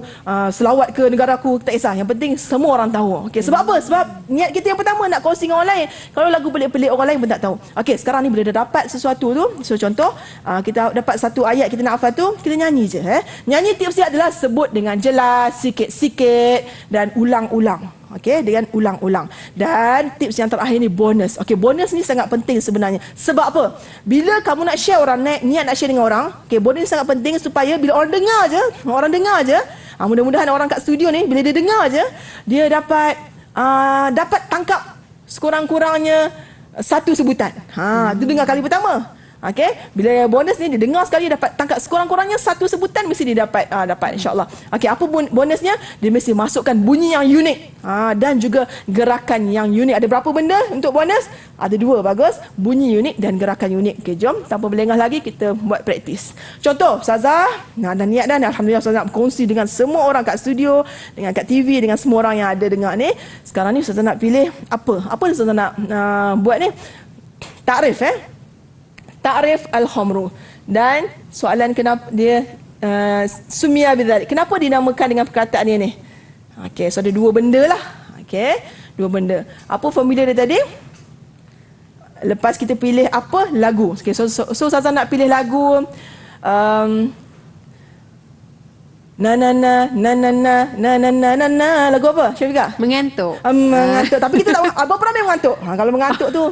selawat ke negaraku, tak kisah. Yang penting semua orang tahu. Okey, sebab apa? Sebab niat kita yang pertama nak kongsi dengan orang lain. Kalau lagu pelik-pelik orang lain pun tak tahu. Okey, sekarang ni bila dah dapat sesuatu tu, so contoh kita dapat satu ayat kita nak hafal tu, kita nyanyi je. Nyanyi tips dia adalah sebut dengan jelas, sikit-sikit dan ulang-ulang. Okey, dengan ulang-ulang. Dan tips yang terakhir ni bonus. Okey, bonus ni sangat penting sebenarnya. Sebab apa? Bila kamu nak share orang, niat nak share dengan orang, okey, bonus ni sangat penting supaya bila orang dengar je, mudah-mudahan orang kat studio ni bila dia dengar je, dia dapat tangkap sekurang-kurangnya satu sebutan. Itu dengar kali pertama. Okey, bila bonus ni dia dengar sekali dapat tangkap sekurang-kurangnya satu sebutan mesti dia dapat insya-Allah. Okey, apa bonusnya? Dia mesti masukkan bunyi yang unik dan juga gerakan yang unik. Ada berapa benda untuk bonus? Ada 2, bagus. Bunyi unik dan gerakan unik. Okey, jom tanpa berlengah lagi kita buat praktis. Contoh, Ustazah dah niat dah, alhamdulillah Ustazah nak berkongsi dengan semua orang kat studio, dengan kat TV, dengan semua orang yang ada dengar ni. Sekarang ni Ustazah nak pilih apa? Apa Ustazah nak buat ni? Takrif Ta'rif al-khamru. Dan soalan kenapa dia sumia bidzalik. Kenapa dinamakan dengan perkataan ini? Okey, so ada 2 benda lah. Okey, 2 benda. Apa formula dia tadi? Lepas kita pilih apa? Lagu. Okey, so Ustazah nak pilih lagu na na na na na na na na na na na. Lagu apa, Syafiqah? Mengantuk. Mengantuk. Tapi kita tak Abang pernah main mengantuk. Kalau mengantuk tu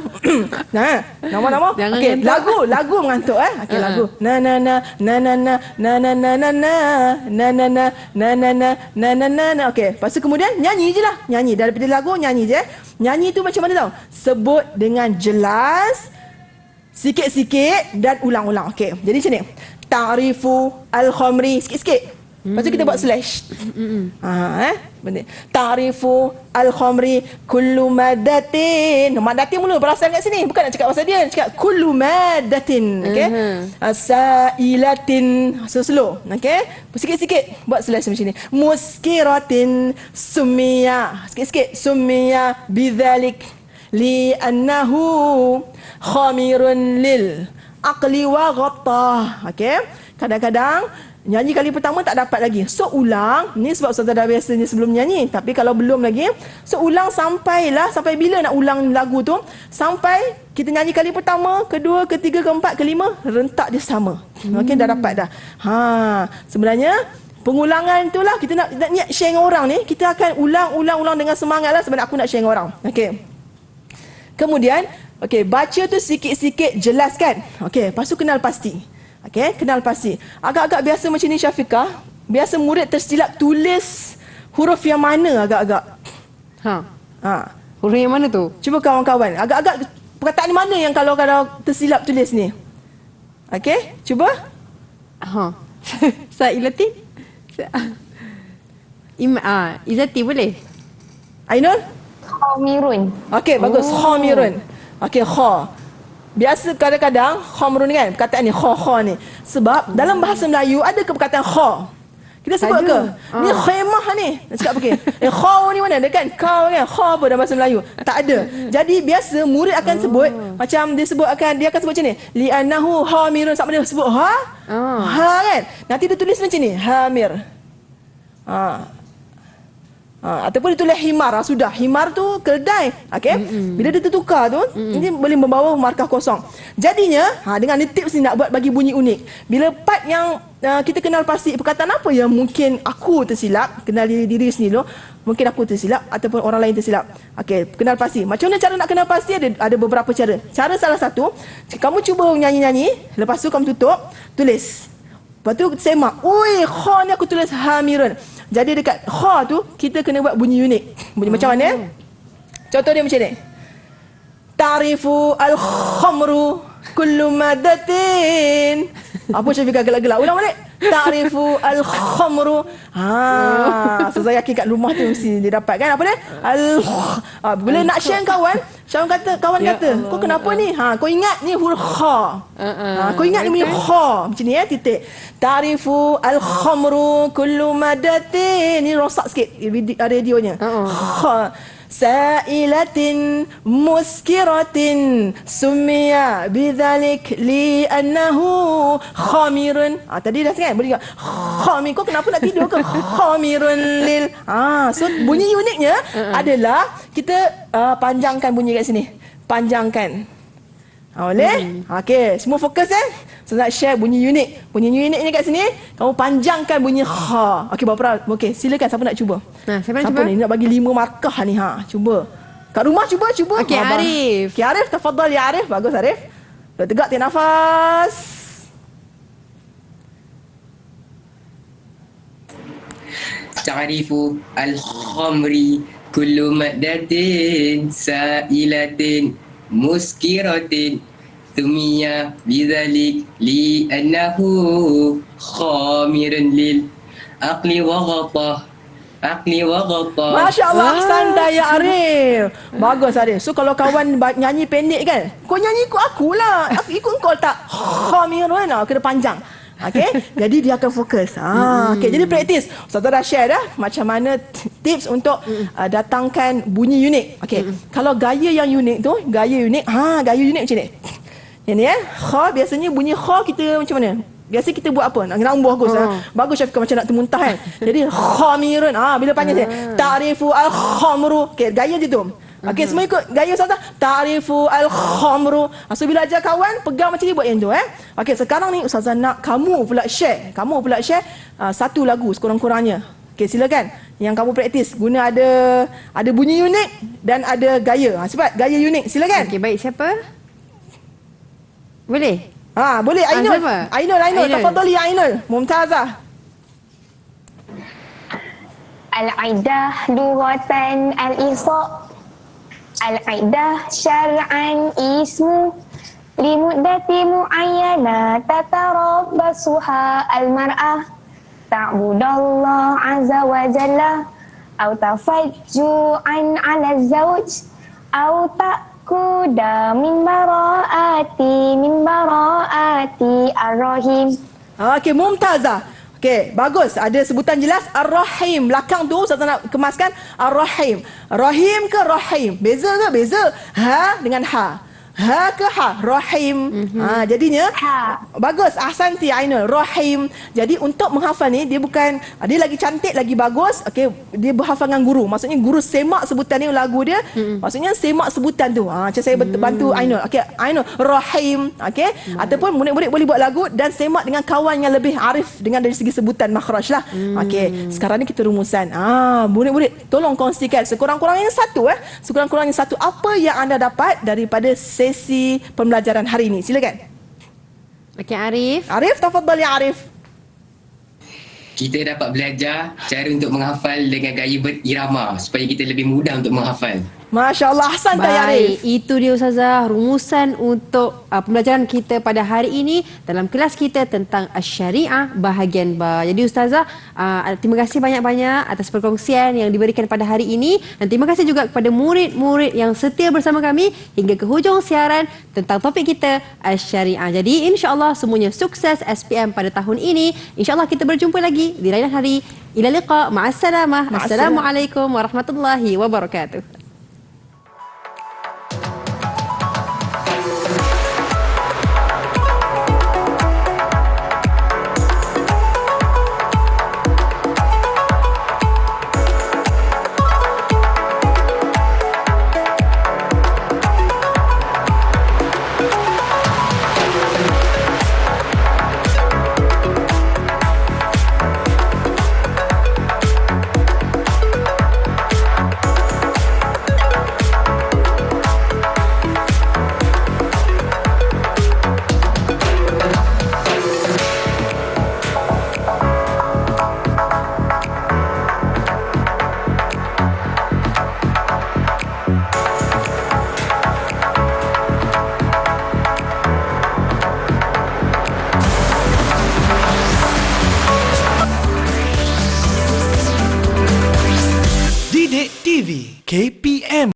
nama-nama. Okey, lagu mengantuk Okey, lagu. Na na na na na na na na na na na na na na na na na na na na. Okey, lepas tu kemudian nyanyi je lah. Nyanyi daripada lagu nyanyi je. Nyanyi tu macam mana tahu? Sebut dengan jelas, sikit-sikik dan ulang-ulang. Okey, jadi macam ni. Ta'rifu al-khamri, sikit-sikit. Lepas tu kita buat slash. Benda. Ta'rifu al-khamri kullu madatin. Madatin mula perasan kat sini. Bukan nak cakap pasal dia, nak cakap kullu madatin. Okey. Sa'ilatin. So slow. Okey. Sikit-sikit buat slash macam ni. Muskiratin summiya. Sikit-sikit. Summiya bidzalik li'annahu khamirun lil aqli wa ghattah. Okey. Kadang-kadang nyanyi kali pertama tak dapat lagi. So ulang. Ni sebab Ustazah dah biasanya sebelum nyanyi. Tapi kalau belum lagi, so ulang sampai bila nak ulang lagu tu? Sampai kita nyanyi kali pertama, kedua, ketiga, keempat, kelima, rentak dia sama. Okey, dah dapat dah. Sebenarnya pengulangan itulah kita nak niat share dengan orang ni, kita akan ulang dengan semangat lah sebab aku nak share dengan orang. Okey. Kemudian, baca tu sikit-sikit jelaskan. Okey, lepas tu kenal pasti. Okey, kenal pasti. Agak-agak biasa macam ni Syafiqah. Biasa murid tersilap tulis huruf yang mana agak-agak? Huruf yang mana tu? Cuba kawan-kawan. Agak-agak perkataan mana yang kalau tersilap tulis ni? Okey, cuba. Sa'ilatin. Izati boleh? Ainul? Khamirun. Okey, bagus. Khamirun. Okey, kha. Biasa kadang-kadang khamrun kan perkataan ni kha ni. Sebab dalam bahasa Melayu ada ke perkataan kha? Kita sebut ke? Ni khemah ni. Nak cakap okey. Kha ni mana? Dia kan kau kan kha apa dalam bahasa Melayu? Tak ada. Jadi biasa murid akan sebut macam dia akan sebut macam ni. Li'annahu hamirun, sama dia sebut ha kan. Nanti dia tulis macam ni, hamir. Ataupun dia tulis himar. Sudah, himar tu keledai. Okey. Bila dia tertukar tu, ini boleh membawa markah kosong. Jadinya, dengan ni tips ni nak buat bagi bunyi unik. Bila part yang kita kenal pasti perkataan apa yang mungkin aku tersilap, kenal diri sendiri dulu, mungkin aku tersilap ataupun orang lain tersilap. Okey, kenal pasti. Macam mana cara nak kenal pasti? Ada beberapa cara. Cara salah satu, kamu cuba nyanyi-nyanyi, lepas tu kamu tulis. Lepas tu semak. Ui, kha ni aku tulis hamirun. Jadi dekat kha tu kita kena buat bunyi unik. Bunyi macam mana? Contoh dia macam ni. Ta'rifu al-khamru kullu madatin. Apa Syafiqah gelak-gelak? Ulang balik. Ta'rifu al-khamru. So saya yakin kat rumah tu mesti dia dapat kan apa dia? Bila nak share kawan, kawan kata, kau kenapa ni? Kau ingat ni huruf kha. Kau ingat ni bunyi kha. Macam ni titik. Ta'rifu al-khamru kullu madatin. Ni rosak sikit radionya. Kha. Sa'ilatin muskiratin summiya bidzalik li'annahu khamirun. Tadi dah kan? Boleh tak? Khamir. Kau kenapa nak tidur ke? Khamirun lil. So bunyi uniknya adalah kita panjangkan bunyi kat sini. Panjangkan. Boleh? Okey, semua fokus Saya nak share bunyi unik. Bunyi unik ni kat sini, kamu panjangkan bunyi ha. Okey, berapa? Okey, silakan siapa nak cuba? Siapa nak cuba? Ni nak bagi 5 markah ni cuba. Kat rumah cuba. Okey, Arif. Okey, Arif, tafadhal ya Arif. Bagus Arif. Duduk tegak, tarik nafas. Ta'rifu al-khamri kullu maddatin sa'ilatin muskiratin tumiya bidzalik li'annahu khamirun lil aqli wa ghata. Masya Allah, santai ya Arif. Bagus Arif. So kalau kawan nyanyi pendek kan, kau nyanyi ikut akulah. Aku ikut kau tak khamirun, kena panjang. Okey, jadi dia akan fokus. Okey, jadi praktis. Ustazah dah share dah macam mana tips untuk datangkan bunyi unik. Okey, kalau gaya yang unik tu, gaya unik macam ni. Yang ni kha, biasanya bunyi kha kita macam mana? Biasa kita buat apa? Nak ngambung bagus. Bagus Syafiqah, macam nak termuntah kan. Jadi khamirun. Bila panjang dia. Ta'rifu al-khamru. Okey, gaya je tu. Okey, semua ikut gaya Ustazah. Ta'rifu al-khamru. So bila ajar kawan, pegang macam ni, buat yang tu. Okey, sekarang ni Ustazah nak kamu pula share satu lagu sekurang-kurangnya. Okey, silakan. Yang kamu praktis guna ada bunyi unik dan ada gaya. Sebab gaya unik. Silakan. Okey, baik. Siapa? Boleh? Boleh. Ainul. Siapa? Ainul. Tafadhali ya Ainul. Mumtazah. Al-Aidah lughatan al-Isra. Al-Aidah syar'an ismu limuddati muayyana tatarabbasuha al-mar'ah ta'budallah azza wa jalla aw tafajju'an 'ala az-zawj aw ta'kuda min bara'ati ar-rahim. Okey, Mumtazah. Okey, bagus. Ada sebutan jelas Ar-Rahim. Belakang tu saya nak kemaskan Ar-Rahim. Rahim ke Rahim? Beza ke? Beza. Ha dengan ha. Ha ke ha? Rahim. Jadinya bagus. Ahsanti Ainul. Rahim. Jadi untuk menghafal ni dia bukan dia lagi cantik, lagi bagus. Okey, dia berhafal dengan guru. Maksudnya guru semak sebutan ni lagu dia. Maksudnya semak sebutan tu. Macam saya bantu Ainul. Okey, Ainul Rahim. Okey. Ataupun murid-murid boleh buat lagu dan semak dengan kawan yang lebih arif dengan dari segi sebutan makhraj lah. Okey, sekarang ni kita rumusan. Murid-murid tolong kongsikan sekurang-kurangnya satu sekurang-kurangnya satu apa yang anda dapat daripada sesi pembelajaran hari ini. Silakan. Okey, Arif. Arif, tafadhal ya Arif. Kita dapat belajar cara untuk menghafal dengan gaya berirama supaya kita lebih mudah untuk menghafal. Masya Allah, santai ya Arif. Baik, itu dia Ustazah rumusan untuk pembelajaran kita pada hari ini dalam kelas kita tentang Asy-Syariah bahagian ba. Jadi Ustazah, terima kasih banyak-banyak atas perkongsian yang diberikan pada hari ini dan terima kasih juga kepada murid-murid yang setia bersama kami hingga ke hujung siaran tentang topik kita Asy-Syariah. Jadi insya-Allah semuanya sukses SPM pada tahun ini. Insya-Allah kita berjumpa lagi di lain hari. Ila liqa, ma'assalamah. Assalamualaikum warahmatullahi wabarakatuh. Didik TV KPM